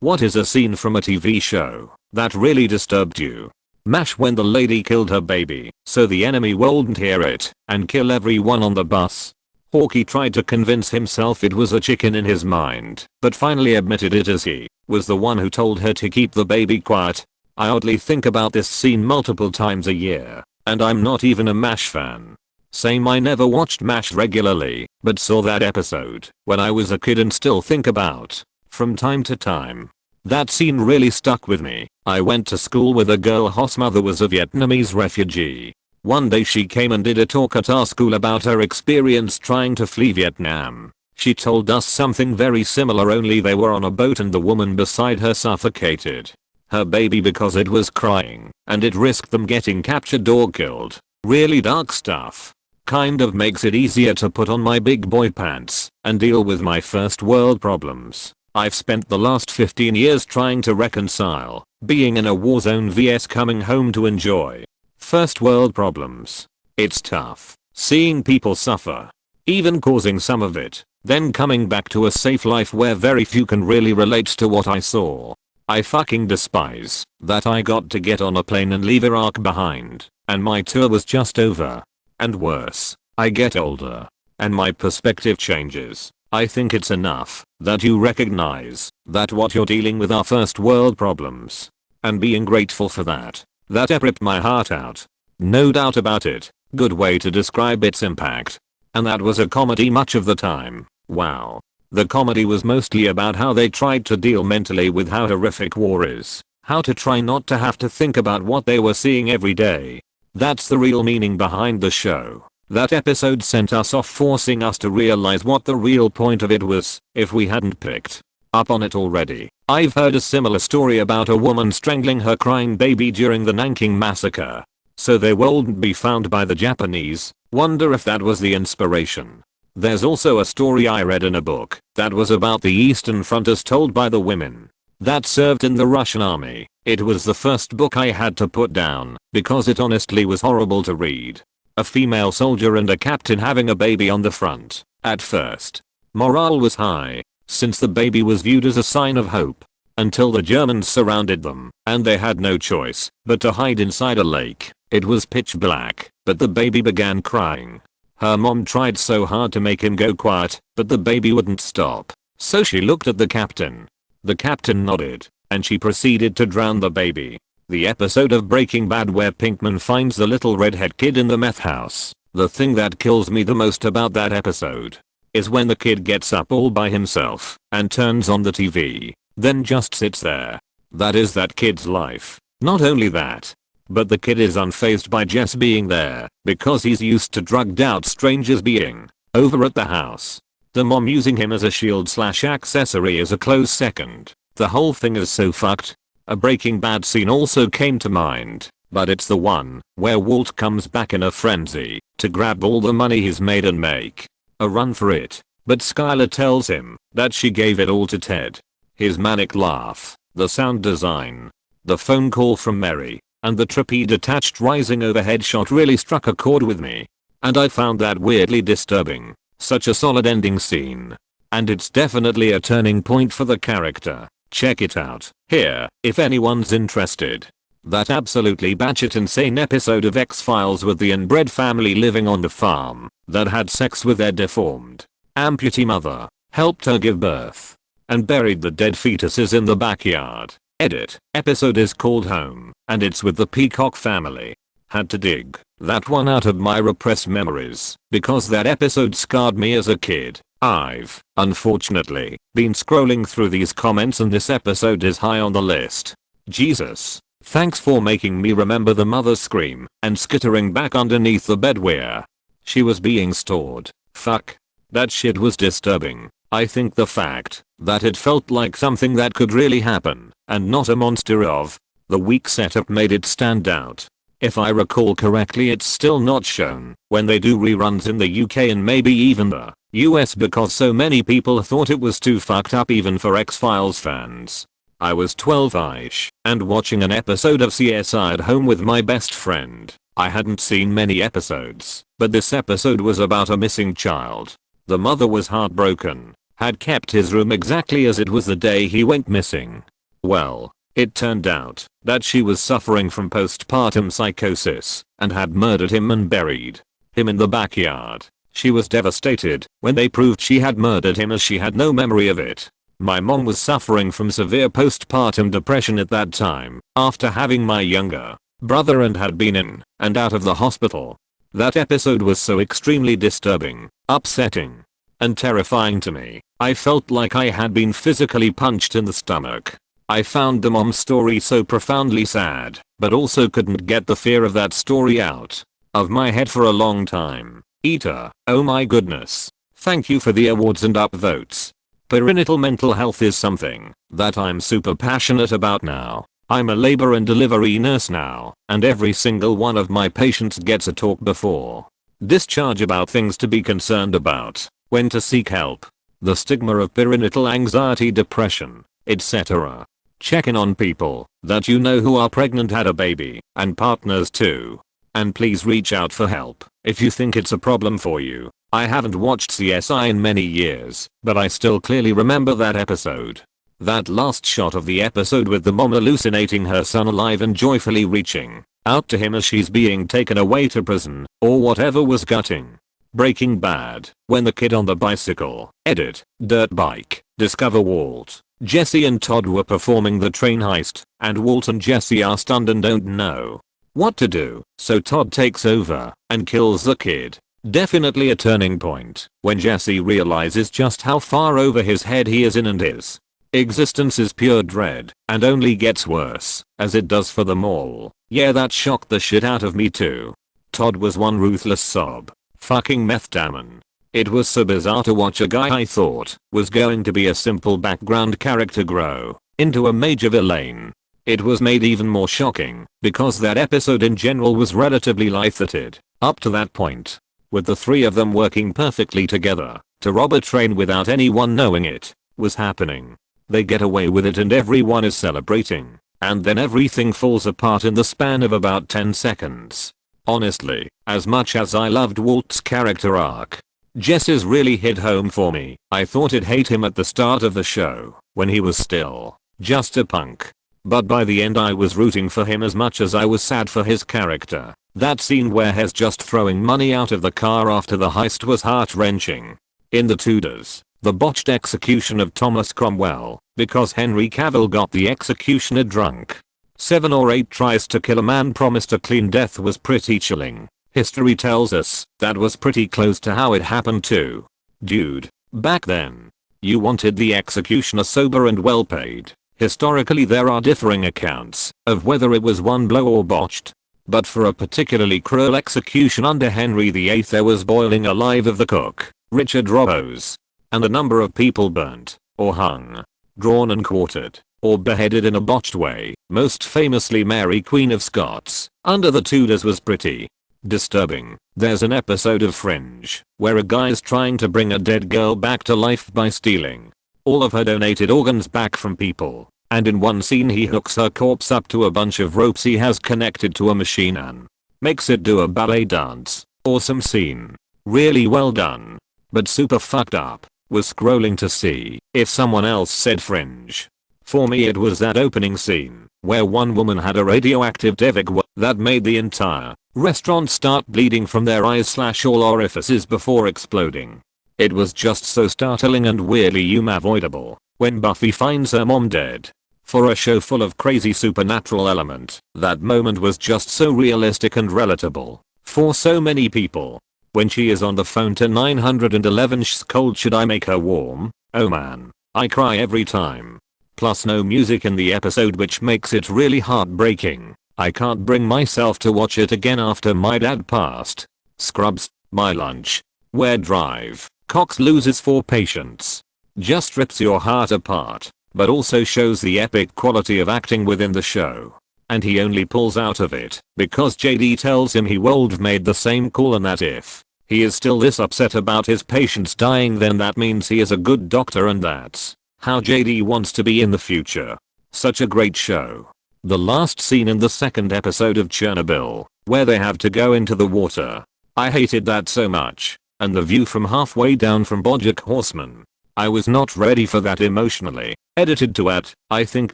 What is a scene from a TV show that really disturbed you? MASH, when the lady killed her baby so the enemy wouldn't hear it and kill everyone on the bus. Hawkeye tried to convince himself it was a chicken in his mind, but finally admitted it as he was the one who told her to keep the baby quiet. I oddly think about this scene multiple times a year, and I'm not even a MASH fan. Same, I never watched MASH regularly, but saw that episode when I was a kid and still think about from time to time. That scene really stuck with me. I went to school with a girl whose mother was a Vietnamese refugee. One day she came and did a talk at our school about her experience trying to flee Vietnam. She told us something very similar, only they were on a boat and the woman beside her suffocated her baby because it was crying, and it risked them getting captured or killed. Really dark stuff. Kind of makes it easier to put on my big boy pants and deal with my first world problems. I've spent the last 15 years trying to reconcile being in a war zone vs coming home to enjoy first world problems. It's tough seeing people suffer, even causing some of it, then coming back to a safe life where very few can really relate to what I saw. I fucking despise that I got to get on a plane and leave Iraq behind, and my tour was just over. And worse, I get older, and my perspective changes. I think it's enough that you recognize that what you're dealing with are first world problems, and being grateful for that. That ripped my heart out. No doubt about it. Good way to describe its impact. And that was a comedy much of the time. Wow. The comedy was mostly about how they tried to deal mentally with how horrific war is. How to try not to have to think about what they were seeing every day. That's the real meaning behind the show. That episode sent us off, forcing us to realize what the real point of it was if we hadn't picked up on it already. I've heard a similar story about a woman strangling her crying baby during the Nanking massacre so they wouldn't be found by the Japanese. Wonder if that was the inspiration. There's also a story I read in a book that was about the Eastern Front as told by the women that served in the Russian army. It was the first book I had to put down because it honestly was horrible to read. A female soldier and a captain having a baby on the front. At first, morale was high, since the baby was viewed as a sign of hope, until the Germans surrounded them, and they had no choice but to hide inside a lake. It was pitch black, but the baby began crying. Her mom tried so hard to make him go quiet, but the baby wouldn't stop. So she looked at the captain. The captain nodded, and she proceeded to drown the baby. The episode of Breaking Bad where Pinkman finds the little redhead kid in the meth house. The thing that kills me the most about that episode is when the kid gets up all by himself and turns on the TV, then just sits there. That is that kid's life. Not only that, but the kid is unfazed by just being there because he's used to drugged out strangers being over at the house. The mom using him as a shield/accessory is a close second. The whole thing is so fucked. A Breaking Bad scene also came to mind, but it's the one where Walt comes back in a frenzy to grab all the money he's made and make a run for it, but Skylar tells him that she gave it all to Ted. His manic laugh, the sound design, the phone call from Mary, and the trippy detached rising overhead shot really struck a chord with me, and I found that weirdly disturbing. Such a solid ending scene. And it's definitely a turning point for the character. Check it out here if anyone's interested. That absolutely batshit insane episode of X-Files with the inbred family living on the farm that had sex with their deformed amputee mother, helped her give birth, and buried the dead fetuses in the backyard. Edit. Episode is called Home, and it's with the Peacock family. Had to dig that one out of my repressed memories because that episode scarred me as a kid. I've, unfortunately, been scrolling through these comments and this episode is high on the list. Jesus. Thanks for making me remember the mother's scream and skittering back underneath the bed where she was being stored. Fuck. That shit was disturbing. I think the fact that it felt like something that could really happen and not a monster of the week setup made it stand out. If I recall correctly, it's still not shown when they do reruns in the UK and maybe even the US because so many people thought it was too fucked up even for X-Files fans. I was 12ish and watching an episode of CSI at home with my best friend. I hadn't seen many episodes, but this episode was about a missing child. The mother was heartbroken, had kept his room exactly as it was the day he went missing, Well, it turned out that she was suffering from postpartum psychosis and had murdered him and buried him in the backyard. She was devastated when they proved she had murdered him as she had no memory of it. My mom was suffering from severe postpartum depression at that time after having my younger brother and had been in and out of the hospital. That episode was so extremely disturbing, upsetting, and terrifying to me. I felt like I had been physically punched in the stomach. I found the mom's story so profoundly sad, but also couldn't get the fear of that story out of my head for a long time. Eater, oh my goodness. Thank you for the awards and upvotes. Perinatal mental health is something that I'm super passionate about now. I'm a labor and delivery nurse now, and every single one of my patients gets a talk before discharge about things to be concerned about, when to seek help, the stigma of perinatal anxiety, depression, etc. Check in on people that you know who are pregnant, had a baby, and partners too. And please reach out for help if you think it's a problem for you. I haven't watched CSI in many years, but I still clearly remember that episode. That last shot of the episode with the mom hallucinating her son alive and joyfully reaching out to him as she's being taken away to prison, or whatever, was gutting. Breaking Bad, when the kid on the bicycle, edit, dirt bike, discover Walt, Jesse and Todd were performing the train heist, and Walt and Jesse are stunned and don't know what to do, so Todd takes over and kills the kid. Definitely a turning point when Jesse realizes just how far over his head he is in, and his existence is pure dread and only gets worse, as it does for them all. Yeah, that shocked the shit out of me too. Todd was one ruthless sob. Fucking meth Damon. It was so bizarre to watch a guy I thought was going to be a simple background character grow into a major villain. It was made even more shocking because that episode in general was relatively lighthearted up to that point, with the three of them working perfectly together to rob a train without anyone knowing it was happening. They get away with it and everyone is celebrating, and then everything falls apart in the span of about 10 seconds. Honestly, as much as I loved Walt's character arc, Jesse's really hit home for me. I thought I'd hate him at the start of the show when he was still just a punk, but by the end I was rooting for him as much as I was sad for his character. That scene where he's just throwing money out of the car after the heist was heart-wrenching. In The Tudors, the botched execution of Thomas Cromwell, because Henry Cavill got the executioner drunk. 7 or 8 tries to kill a man promised a clean death was pretty chilling. History tells us that was pretty close to how it happened too. Dude, back then, you wanted the executioner sober and well paid. Historically there are differing accounts of whether it was one blow or botched. But for a particularly cruel execution under Henry VIII there was boiling alive of the cook, Richard Robbos, and a number of people burnt, or hung, drawn and quartered, or beheaded in a botched way. Most famously Mary Queen of Scots, under the Tudors, was pretty disturbing. There's an episode of Fringe where a guy's trying to bring a dead girl back to life by stealing all of her donated organs back from people, and in one scene he hooks her corpse up to a bunch of ropes he has connected to a machine and makes it do a ballet dance. Awesome scene. Really well done. But super fucked up. Was scrolling to see if someone else said Fringe. For me it was that opening scene where one woman had a radioactive devig that made the entire restaurant start bleeding from their eyes / all orifices before exploding. It was just so startling and weirdly unavoidable when Buffy finds her mom dead. For a show full of crazy supernatural element, that moment was just so realistic and relatable for so many people. When she is on the phone to 911 sh's cold, should I make her warm? Oh man, I cry every time. Plus no music in the episode, which makes it really heartbreaking. I can't bring myself to watch it again after my dad passed. Scrubs, My Lunch, Where Drive, Cox loses 4 patients. Just rips your heart apart, but also shows the epic quality of acting within the show. And he only pulls out of it because JD tells him he would have made the same call, and that if he is still this upset about his patients dying, then that means he is a good doctor, and that's how JD wants to be in the future. Such a great show. The last scene in the 2nd episode of Chernobyl, where they have to go into the water. I hated that so much. And the view from halfway down from BoJack Horseman. I was not ready for that emotionally. Edited to at, I think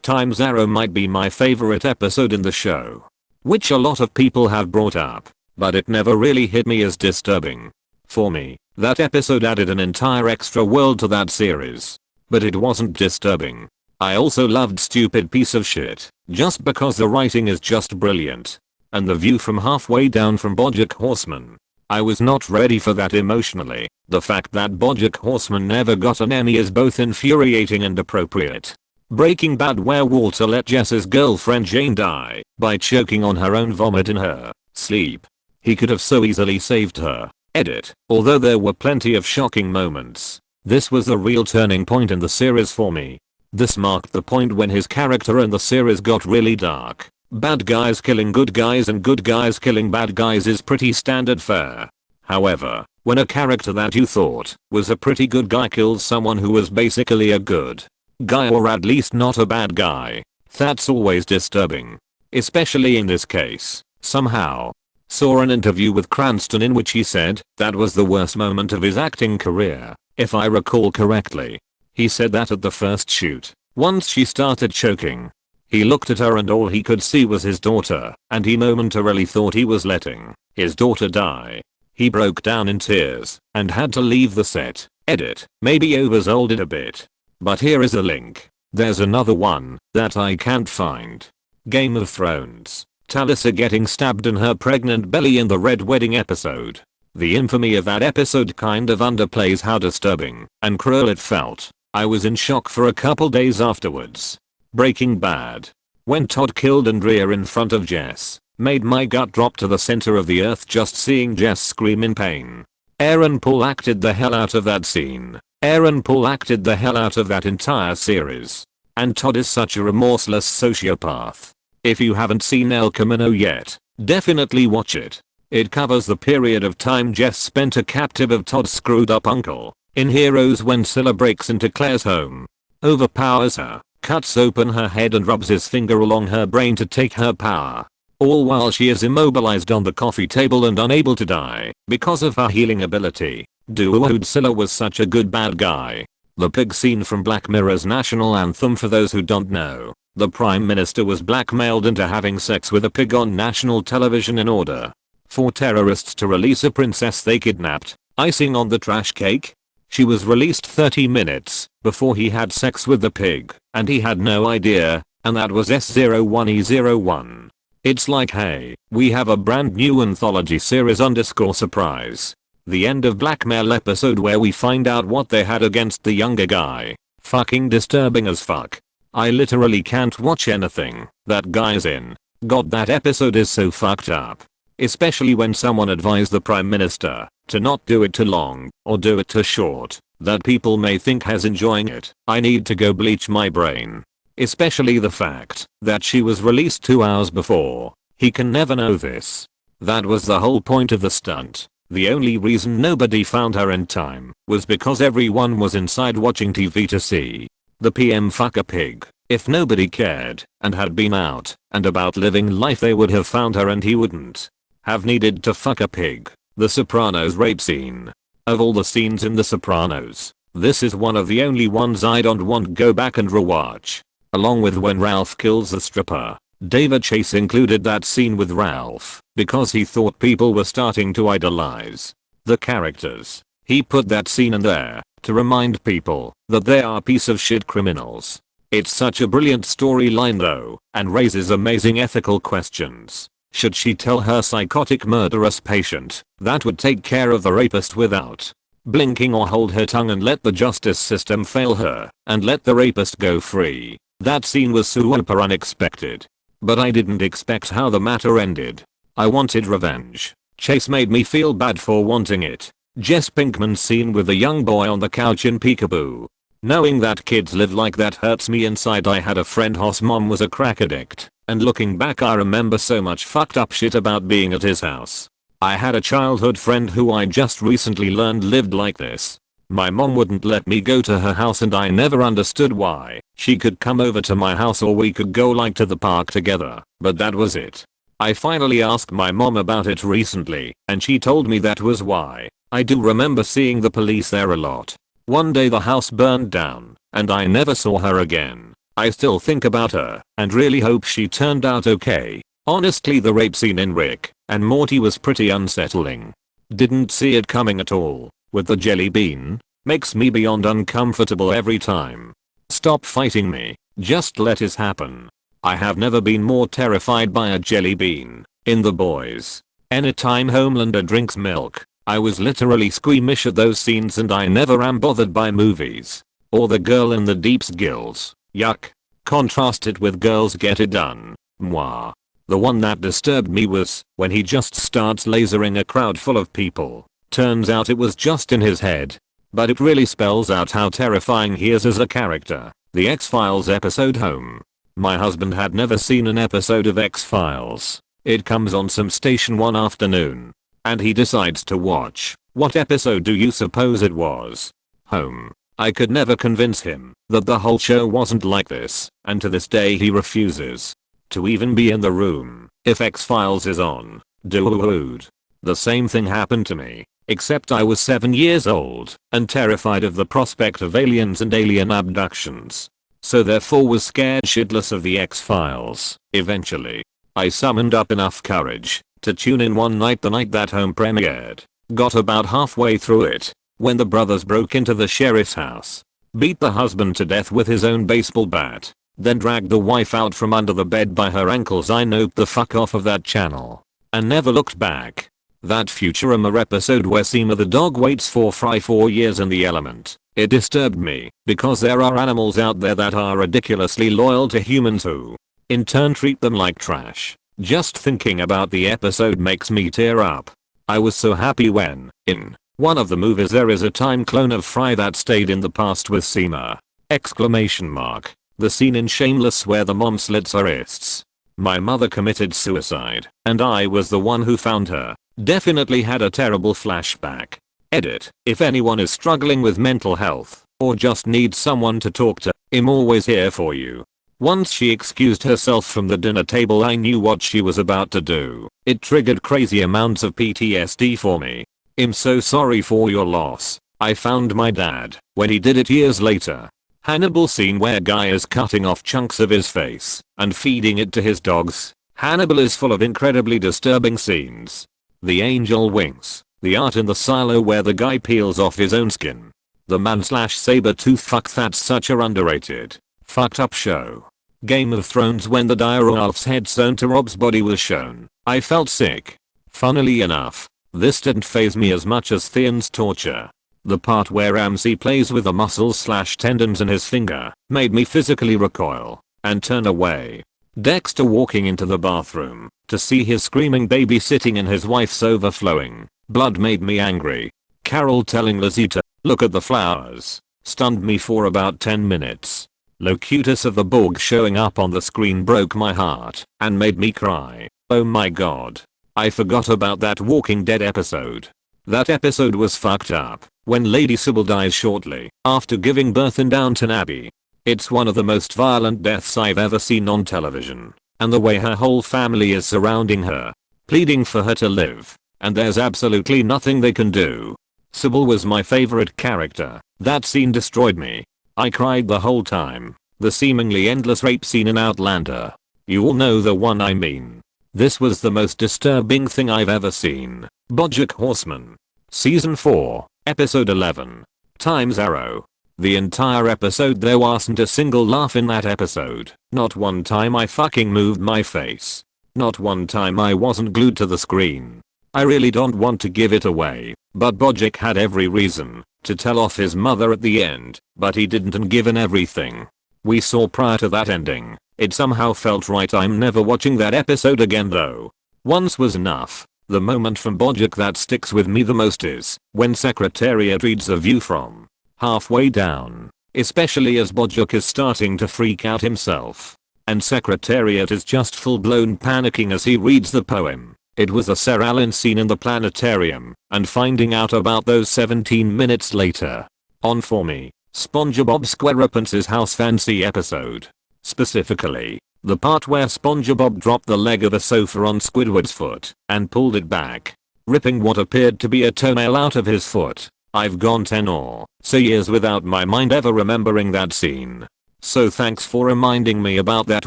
Times Arrow might be my favorite episode in the show. Which a lot of people have brought up, but it never really hit me as disturbing. For me, that episode added an entire extra world to that series. But it wasn't disturbing. I also loved Stupid Piece of Shit, just because the writing is just brilliant. And the view from halfway down from BoJack Horseman. I was not ready for that emotionally. The fact that BoJack Horseman never got an Emmy is both infuriating and appropriate. Breaking Bad, where Walter let Jess's girlfriend Jane die by choking on her own vomit in her sleep. He could have so easily saved her. Edit. Although there were plenty of shocking moments, this was the real turning point in the series for me. This marked the point when his character and the series got really dark. Bad guys killing good guys and good guys killing bad guys is pretty standard fare. However, when a character that you thought was a pretty good guy kills someone who was basically a good guy, or at least not a bad guy, that's always disturbing. Especially in this case. Somehow. Saw an interview with Cranston in which he said that was the worst moment of his acting career, if I recall correctly. He said that at the first shoot, once she started choking, he looked at her and all he could see was his daughter, and he momentarily thought he was letting his daughter die. He broke down in tears and had to leave the set. Edit. Maybe oversold it a bit. But here is a link. There's another one that I can't find. Game of Thrones. Talisa getting stabbed in her pregnant belly in the Red Wedding episode. The infamy of that episode kind of underplays how disturbing and cruel it felt. I was in shock for a couple days afterwards. Breaking Bad. When Todd killed Andrea in front of Jess, made my gut drop to the center of the earth just seeing Jess scream in pain. Aaron Paul acted the hell out of that scene. Aaron Paul acted the hell out of that entire series. And Todd is such a remorseless sociopath. If you haven't seen El Camino yet, definitely watch it. It covers the period of time Jess spent a captive of Todd's screwed up uncle. In Heroes, when Scylla breaks into Claire's home, overpowers her, cuts open her head and rubs his finger along her brain to take her power. All while she is immobilized on the coffee table and unable to die because of her healing ability. Dude, Scylla was such a good bad guy. The pig scene from Black Mirror's national anthem, for those who don't know. The Prime Minister was blackmailed into having sex with a pig on national television in order for terrorists to release a princess they kidnapped. Icing on the trash cake? She was released 30 minutes before he had sex with the pig, and he had no idea, and that was S01E01. It's like, hey, we have a brand new anthology series _surprise. The end of Blackmail episode where we find out what they had against the younger guy. Fucking disturbing as fuck. I literally can't watch anything that guy's in. God, that episode is so fucked up. Especially when someone advised the Prime Minister to not do it too long or do it too short that people may think has enjoying it. I need to go bleach my brain. Especially the fact that she was released 2 hours before. He can never know this. That was the whole point of the stunt. The only reason nobody found her in time was because everyone was inside watching TV to see the PM fuck a pig. If nobody cared and had been out and about living life, they would have found her and he wouldn't have needed to fuck a pig. The Sopranos rape scene. Of all the scenes in The Sopranos, this is one of the only ones I don't want to go back and rewatch. Along with when Ralph kills the stripper. David Chase included that scene with Ralph because he thought people were starting to idolize the characters. He put that scene in there to remind people that they are piece of shit criminals. It's such a brilliant storyline though, and raises amazing ethical questions. Should she tell her psychotic murderous patient that would take care of the rapist without blinking, or hold her tongue and let the justice system fail her and let the rapist go free? That scene was super unexpected. But I didn't expect how the matter ended. I wanted revenge. Chase made me feel bad for wanting it. Jess Pinkman's scene with the young boy on the couch in Peekaboo. Knowing that kids live like that hurts me inside. I had a friend whose mom was a crack addict, and looking back I remember so much fucked up shit about being at his house. I had a childhood friend who I just recently learned lived like this. My mom wouldn't let me go to her house and I never understood why. She could come over to my house or we could go like to the park together, but that was it. I finally asked my mom about it recently and she told me that was why. I do remember seeing the police there a lot. One day the house burned down, and I never saw her again. I still think about her, and really hope she turned out okay. Honestly, the rape scene in Rick and Morty was pretty unsettling. Didn't see it coming at all, with the jelly bean. Makes me beyond uncomfortable every time. Stop fighting me, just let it happen. I have never been more terrified by a jelly bean. In The Boys, anytime Homelander drinks milk, I was literally squeamish at those scenes, and I never am bothered by movies. Or the girl in the Deep's Gills, yuck. Contrast it with Girls Get It Done, mwah. The one that disturbed me was when he just starts lasering a crowd full of people. Turns out it was just in his head. But it really spells out how terrifying he is as a character. The X-Files episode Home. My husband had never seen an episode of X-Files. It comes on some station one afternoon, and he decides to watch. What episode do you suppose it was? Home. I could never convince him that the whole show wasn't like this, and to this day he refuses to even be in the room if X-Files is on. Dude. The same thing happened to me, except I was 7 years old and terrified of the prospect of aliens and alien abductions. So therefore was scared shitless of the X-Files. Eventually, I summoned up enough courage to tune in one night the night that Home premiered. Got about halfway through it when the brothers broke into the sheriff's house, beat the husband to death with his own baseball bat, then dragged the wife out from under the bed by her ankles. I noped the fuck off of that channel and never looked back. That Futurama episode where Seema the dog waits for Fry 4 years in the element. It disturbed me because there are animals out there that are ridiculously loyal to humans who, in turn, treat them like trash. Just thinking about the episode makes me tear up. I was so happy when, in one of the movies, there is a time clone of Fry that stayed in the past with Seema. Exclamation mark. The scene in Shameless where the mom slits her wrists. My mother committed suicide, and I was the one who found her. Definitely had a terrible flashback. Edit. If anyone is struggling with mental health, or just needs someone to talk to, I'm always here for you. Once she excused herself from the dinner table, I knew what she was about to do. It triggered crazy amounts of PTSD for me. I'm so sorry for your loss. I found my dad when he did it years later. Hannibal scene where guy is cutting off chunks of his face and feeding it to his dogs. Hannibal is full of incredibly disturbing scenes. The angel wings. The art in the silo where the guy peels off his own skin. The man/saber tooth. Fuck, that's such a underrated, fucked up show. Game of Thrones when the direwolf's head sewn to Rob's body was shown. I felt sick. Funnily enough, this didn't faze me as much as Theon's torture. The part where Ramsay plays with the muscles/tendons in his finger made me physically recoil and turn away. Dexter walking into the bathroom to see his screaming baby sitting in his wife's overflowing blood made me angry. Carol telling Lizzie to look at the flowers stunned me for about 10 minutes. Locutus of the Borg showing up on the screen broke my heart and made me cry. Oh my god. I forgot about that Walking Dead episode. That episode was fucked up when Lady Sybil dies shortly after giving birth in Downton Abbey. It's one of the most violent deaths I've ever seen on television, and the way her whole family is surrounding her, pleading for her to live, and there's absolutely nothing they can do. Sybil was my favorite character. That scene destroyed me. I cried the whole time. The seemingly endless rape scene in Outlander. You all know the one I mean. This was the most disturbing thing I've ever seen. BoJack Horseman. Season 4, Episode 11. Time's Arrow. The entire episode there wasn't a single laugh in that episode. Not one time I fucking moved my face. Not one time I wasn't glued to the screen. I really don't want to give it away, but BoJack had every reason to tell off his mother at the end, but he didn't, and given everything we saw prior to that ending, it somehow felt right. I'm never watching that episode again though. Once was enough. The moment from BoJack that sticks with me the most is when Secretariat reads a view from halfway down, especially as BoJack is starting to freak out himself, and Secretariat is just full-blown panicking as he reads the poem. It was a Sarah Allen scene in the planetarium, and finding out about those 17 minutes later. On for me. SpongeBob SquarePants' House Fancy episode. Specifically, the part where SpongeBob dropped the leg of a sofa on Squidward's foot and pulled it back, ripping what appeared to be a toenail out of his foot. I've gone 10 or so years without my mind ever remembering that scene. So thanks for reminding me about that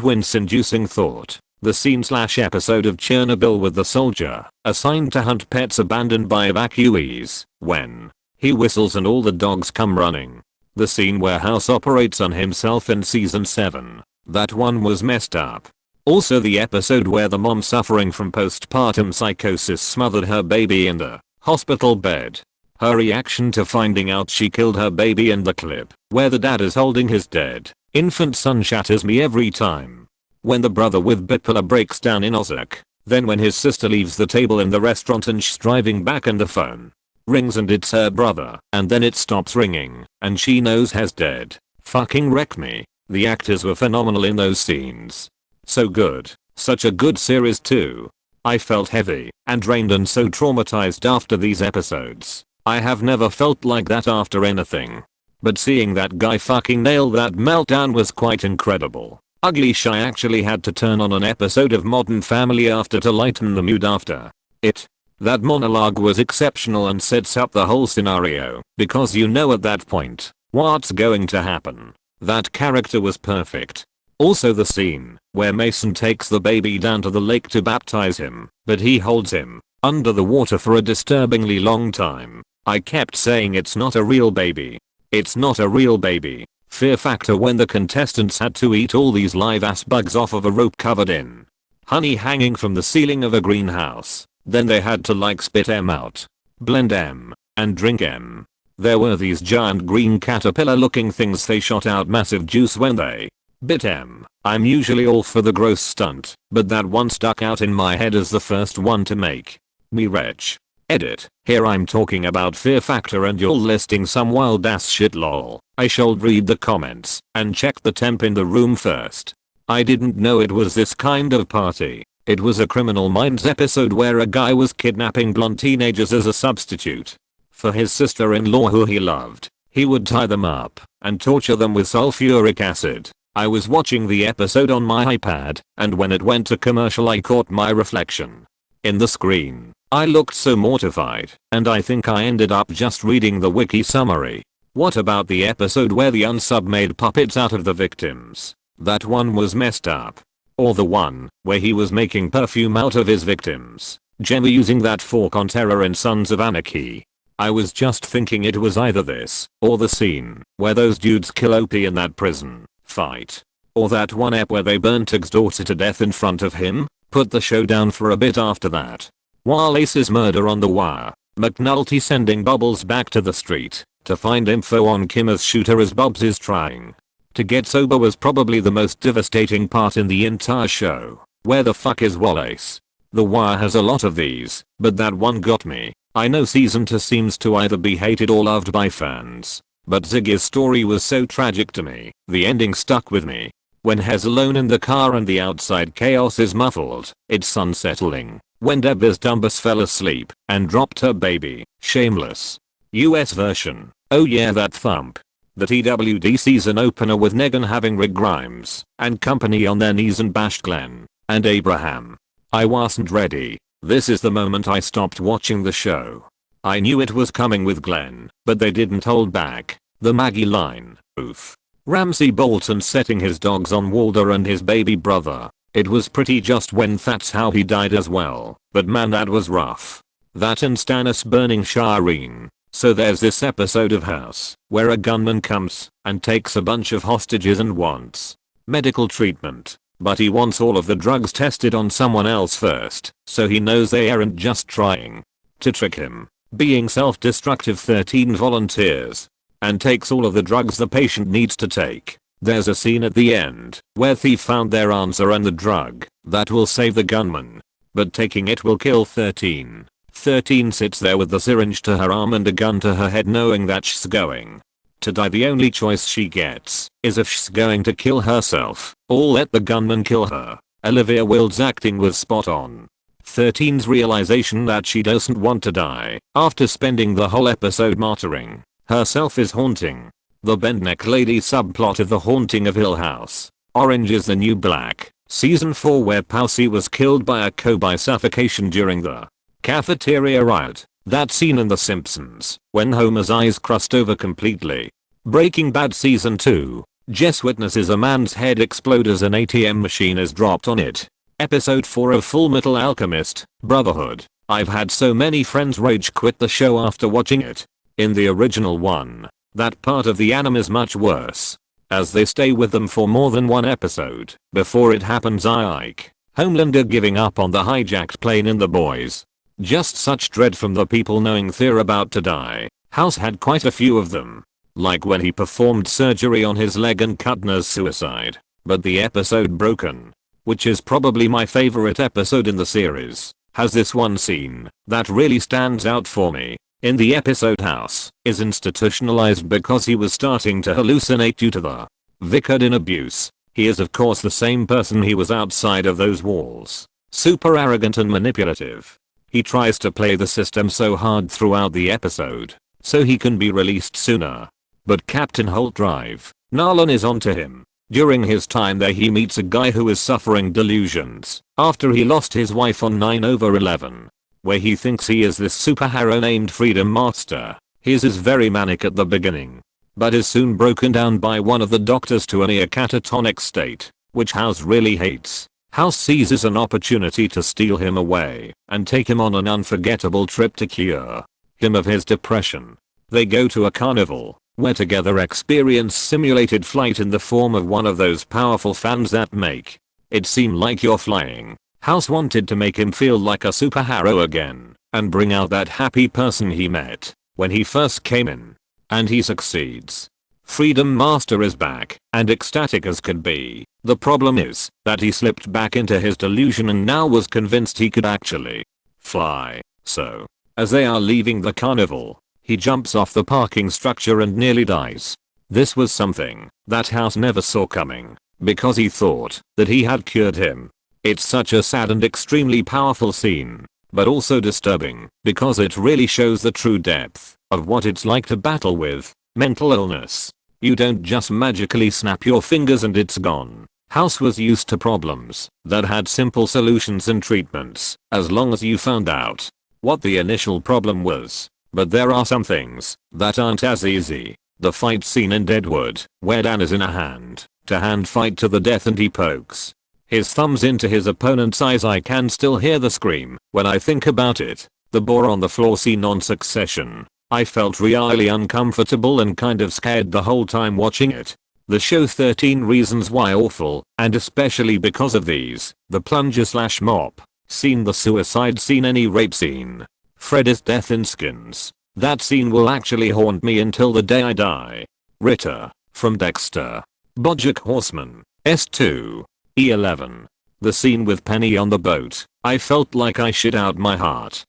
wince-inducing thought. The scene/episode of Chernobyl with the soldier assigned to hunt pets abandoned by evacuees when he whistles and all the dogs come running. The scene where House operates on himself in season 7. That one was messed up. Also the episode where the mom suffering from postpartum psychosis smothered her baby in the hospital bed. Her reaction to finding out she killed her baby in the clip where the dad is holding his dead infant son shatters me every time. When the brother with bipolar breaks down in Ozark, then when his sister leaves the table in the restaurant and she's driving back and the phone rings and it's her brother and then it stops ringing and she knows he's dead. Fucking wreck me. The actors were phenomenal in those scenes. So good. Such a good series too. I felt heavy and drained and so traumatized after these episodes. I have never felt like that after anything. But seeing that guy fucking nail that meltdown was quite incredible. Ugly Shy actually had to turn on an episode of Modern Family after to lighten the mood after it. That monologue was exceptional and sets up the whole scenario because you know at that point what's going to happen. That character was perfect. Also the scene where Mason takes the baby down to the lake to baptize him, but he holds him under the water for a disturbingly long time. I kept saying it's not a real baby. It's not a real baby. Fear factor when the contestants had to eat all these live ass bugs off of a rope covered in honey hanging from the ceiling of a greenhouse. Then they had to like spit em out, blend em, and drink em. There were these giant green caterpillar looking things they shot out massive juice when they bit em. I'm usually all for the gross stunt, but that one stuck out in my head as the first one to make me retch. Edit. Here I'm talking about Fear Factor and you're listing some wild ass shit lol. I should read the comments and check the temp in the room first. I didn't know it was this kind of party. It was a Criminal Minds episode where a guy was kidnapping blonde teenagers as a substitute for his sister-in-law who he loved. He would tie them up and torture them with sulfuric acid. I was watching the episode on my iPad and when it went to commercial I caught my reflection in the screen. I looked so mortified and I think I ended up just reading the wiki summary. What about the episode where the unsub made puppets out of the victims? That one was messed up. Or the one where he was making perfume out of his victims. Gemma using that fork on Terror in Sons of Anarchy. I was just thinking it was either this or the scene where those dudes kill Opie in that prison fight. Or that one ep where they burnt Tig's daughter to death in front of him. Put the show down for a bit after that. While Ace's murder on the wire, McNulty sending Bubbles back to the street to find info on Kim as shooter as Bubs is trying to get sober was probably the most devastating part in the entire show. Where the fuck is Wallace? The Wire has a lot of these, but that one got me. I know season 2 seems to either be hated or loved by fans, but Ziggy's story was so tragic to me, the ending stuck with me. When Hez alone in the car and the outside chaos is muffled, it's unsettling. When Deborah's Dumbus fell asleep and dropped her baby, shameless. US version. Oh yeah, that thump. The TWD season opener with Negan having Rick Grimes and company on their knees and bashed Glenn and Abraham. I wasn't ready. This is the moment I stopped watching the show. I knew it was coming with Glenn, but they didn't hold back. The Maggie line. Oof. Ramsay Bolton setting his dogs on Walder and his baby brother. It was pretty just when that's how he died as well, but man that was rough. That and Stannis burning Shireen. So there's this episode of House where a gunman comes and takes a bunch of hostages and wants medical treatment, but he wants all of the drugs tested on someone else first, so he knows they aren't just trying to trick him. Being self-destructive 13 volunteers and takes all of the drugs the patient needs to take. There's a scene at the end where Thief found their answer and the drug that will save the gunman, but taking it will kill 13. 13 sits there with the syringe to her arm and a gun to her head knowing that she's going to die. The only choice she gets is if she's going to kill herself or let the gunman kill her. Olivia Wilde's acting was spot on. 13's realization that she doesn't want to die after spending the whole episode martyring herself is haunting. The Bendneck Lady subplot of The Haunting of Hill House. Orange is the New Black. Season 4 where Poussey was killed by a Kobe suffocation during the cafeteria riot. That scene in The Simpsons, when Homer's eyes crust over completely. Breaking Bad Season 2. Jess witnesses a man's head explode as an ATM machine is dropped on it. Episode 4 of Full Metal Alchemist, Brotherhood. I've had so many friends rage quit the show after watching it. In the original one, that part of the anime is much worse, as they stay with them for more than one episode before it happens. Ike, Homelander giving up on the hijacked plane in The Boys. Just such dread from the people knowing they're about to die. House had quite a few of them. Like when he performed surgery on his leg and Kuttner's suicide. But the episode Broken, which is probably my favorite episode in the series, has this one scene that really stands out for me. In the episode, House is institutionalized because he was starting to hallucinate due to the Vicodin abuse. He is of course the same person he was outside of those walls. Super arrogant and manipulative. He tries to play the system so hard throughout the episode so he can be released sooner. But Captain Holt Drive, Nolan is onto him. During his time there he meets a guy who is suffering delusions after he lost his wife on 9/11. Where he thinks he is this superhero named Freedom Master. His is very manic at the beginning, but is soon broken down by one of the doctors to a near catatonic state, which House really hates. House seizes an opportunity to steal him away and take him on an unforgettable trip to cure him of his depression. They go to a carnival, where together experience simulated flight in the form of one of those powerful fans that make it seem like you're flying. House wanted to make him feel like a superhero again and bring out that happy person he met when he first came in. And he succeeds. Freedom Master is back and ecstatic as could be. The problem is that he slipped back into his delusion and now was convinced he could actually fly. So, as they are leaving the carnival, he jumps off the parking structure and nearly dies. This was something that House never saw coming because he thought that he had cured him. It's such a sad and extremely powerful scene, but also disturbing because it really shows the true depth of what it's like to battle with mental illness. You don't just magically snap your fingers and it's gone. House was used to problems that had simple solutions and treatments as long as you found out what the initial problem was. But there are some things that aren't as easy. The fight scene in Deadwood, where Dan is in a hand-to-hand fight to the death and he pokes his thumbs into his opponent's eyes. I can still hear the scream when I think about it. The bore on the floor scene on Succession. I felt really uncomfortable and kind of scared the whole time watching it. The show 13 Reasons Why awful, and especially because of these. The plunger/mop scene, the suicide scene, any rape scene. Freddy's death in Skins. That scene will actually haunt me until the day I die. Ritter, from Dexter. BoJack Horseman. S2. E11. The scene with Penny on the boat. I felt like I shit out my heart.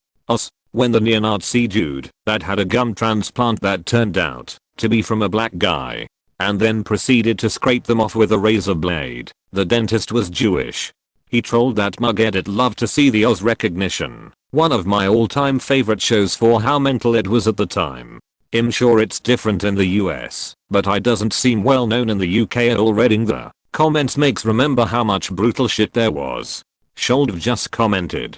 When the neo-Nazi dude that had a gum transplant that turned out to be from a black guy and then proceeded to scrape them off with a razor blade. The dentist was Jewish. He trolled that mug. I'd love to see the Oz recognition. One of my all-time favorite shows for how mental it was at the time. I'm sure it's different in the US, but it doesn't seem well known in the UK at all. Reading the comments makes remember how much brutal shit there was. Sholdv just commented.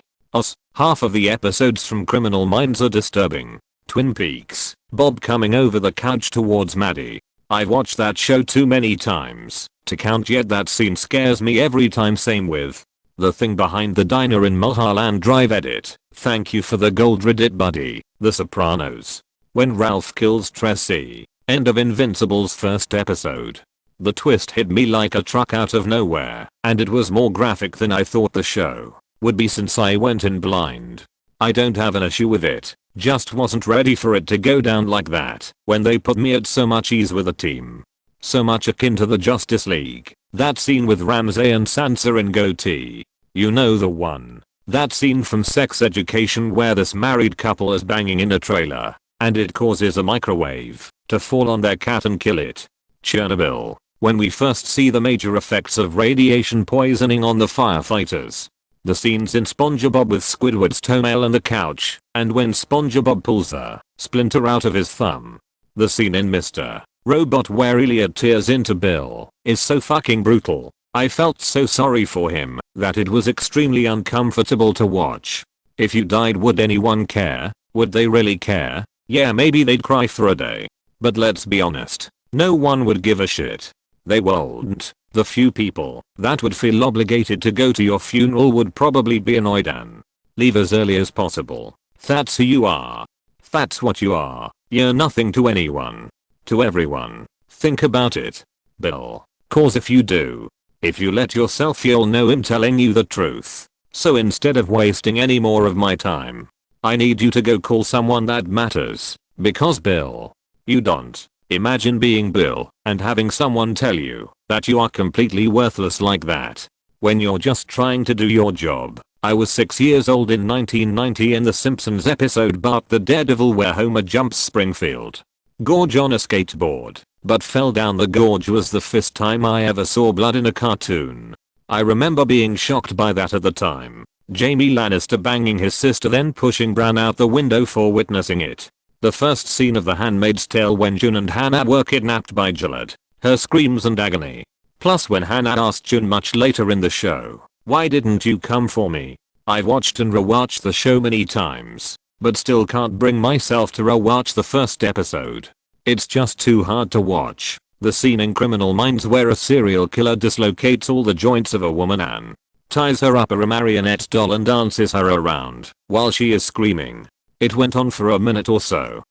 Half of the episodes from Criminal Minds are disturbing. Twin Peaks. Bob coming over the couch towards Maddie. I've watched that show too many times to count, yet that scene scares me every time. Same with the thing behind the diner in Mulholland Drive. Edit. Thank you for the gold Reddit buddy. The Sopranos. When Ralph kills Tracy. End of Invincible's first episode. The twist hit me like a truck out of nowhere, and it was more graphic than I thought the show would be since I went in blind. I don't have an issue with it, just wasn't ready for it to go down like that when they put me at so much ease with a team so much akin to the Justice League. That scene with Ramsay and Sansa in goatee. You know the one. That scene from Sex Education where this married couple is banging in a trailer and it causes a microwave to fall on their cat and kill it. Chernobyl. When we first see the major effects of radiation poisoning on the firefighters. The scenes in SpongeBob with Squidward's toenail and the couch, and when SpongeBob pulls a splinter out of his thumb. The scene in Mr. Robot where Elliot tears into Bill is so fucking brutal. I felt so sorry for him that it was extremely uncomfortable to watch. If you died, would anyone care? Would they really care? Yeah, maybe they'd cry for a day. But let's be honest, no one would give a shit. They won't. The few people that would feel obligated to go to your funeral would probably be annoyed and leave as early as possible. That's who you are. That's what you are. You're nothing to anyone. To everyone. Think about it, Bill. Cause if you do, if you let yourself, you'll know I'm telling you the truth. So instead of wasting any more of my time, I need you to go call someone that matters. Because Bill, you don't. Imagine being Bill and having someone tell you that you are completely worthless like that when you're just trying to do your job. I was 6 years old in 1990 in the Simpsons episode Bart the Daredevil where Homer jumps Springfield Gorge on a skateboard, but fell down the gorge was the first time I ever saw blood in a cartoon. I remember being shocked by that at the time. Jamie Lannister banging his sister then pushing Bran out the window for witnessing it. The first scene of The Handmaid's Tale when June and Hannah were kidnapped by Gillard. Her screams and agony. Plus when Hannah asked June much later in the show, "Why didn't you come for me?" I've watched and rewatched the show many times, but still can't bring myself to rewatch the first episode. It's just too hard to watch. The scene in Criminal Minds where a serial killer dislocates all the joints of a woman and ties her up a marionette doll and dances her around while she is screaming. It went on for a minute or so.